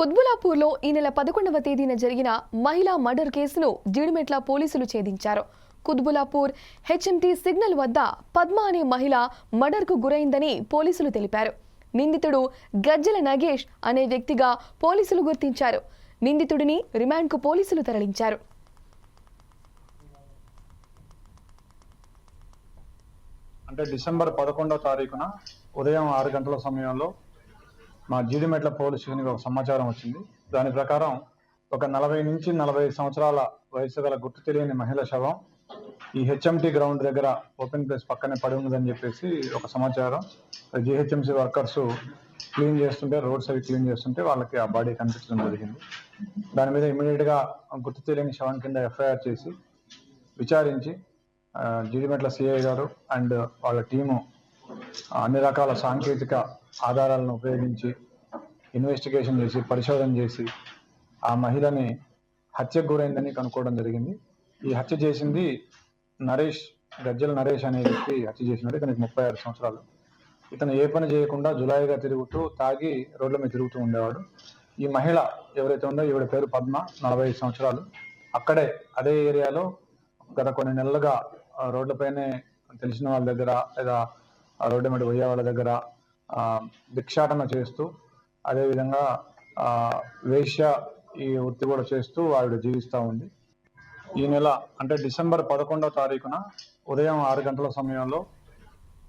కుత్బులాపూర్లో ఈ నెల 11వ తేదీన జరిగిన మహిళా మర్డర్ కేసును జీడిమెట్ల పోలీసులు ఛేదించారు. కుత్బులాపూర్ హెచ్ఎంటీ సిగ్నల్ వద్ద పద్మ అనే మహిళ మర్డర్కు గురైందని పోలీసులు తెలిపారు. నిందితుడు గజ్జల నగేష్ అనే వ్యక్తిగా పోలీసులు గుర్తించారు. నిందితుడిని రిమాండ్కు పోలీసులు తరలించారు. అంటే డిసెంబర్ 11వ తారీఖున ఉదయం 6 గంటల సమయంలో మా జీడిమెట్ల పోలీస్ స్టేషన్కి ఒక సమాచారం వచ్చింది. దాని ప్రకారం ఒక 40 నుంచి 45 సంవత్సరాల వయసు గల గుర్తు తెలియని మహిళ శవం ఈ హెచ్ఎంటీ గ్రౌండ్ దగ్గర ఓపెన్ ప్లేస్ పక్కనే పడి ఉన్నదని చెప్పేసి ఒక సమాచారం. జిహెచ్ఎంసీ వర్కర్స్ క్లీన్ చేస్తుంటే, రోడ్స్ అవి క్లీన్ చేస్తుంటే వాళ్ళకి ఆ బాడీ కనిపించడం జరిగింది. దాని మీద ఇమీడియట్గా గుర్తు తెలియని శవం కింద ఎఫ్ఐఆర్ చేసి విచారించి జీడిమెట్ల సిఐ గారు అండ్ వాళ్ళ టీము అన్ని రకాల సాంకేతిక ఆధారాలను ఉపయోగించి ఇన్వెస్టిగేషన్ చేసి పరిశోధన చేసి ఆ మహిళని హత్యకు గురైందని కనుక్కోవడం జరిగింది. ఈ హత్య చేసింది గజ్జల నరేష్ అనే వ్యక్తి హత్య చేసినాడు. ఇతనికి 36 సంవత్సరాలు. ఇతను ఏ పని చేయకుండా జులాయిగా తిరుగుతూ తాగి రోడ్ల మీద తిరుగుతూ ఉండేవాడు. ఈ మహిళ ఎవరైతే ఉందో ఈవిడ పేరు పద్మ, 45 సంవత్సరాలు. అక్కడే అదే ఏరియాలో గత కొన్ని నెలలుగా రోడ్లపైనే తెలిసిన వాళ్ళ దగ్గర లేదా రోడ్డు మీద పోయే వాళ్ళ దగ్గర భిక్షాటన చేస్తూ, అదేవిధంగా వేశ్య ఈ వృత్తి కూడా చేస్తూ ఆవిడ జీవిస్తూ ఉంది. ఈ నెల అంటే డిసెంబర్ 11వ తారీఖున ఉదయం 6 గంటల సమయంలో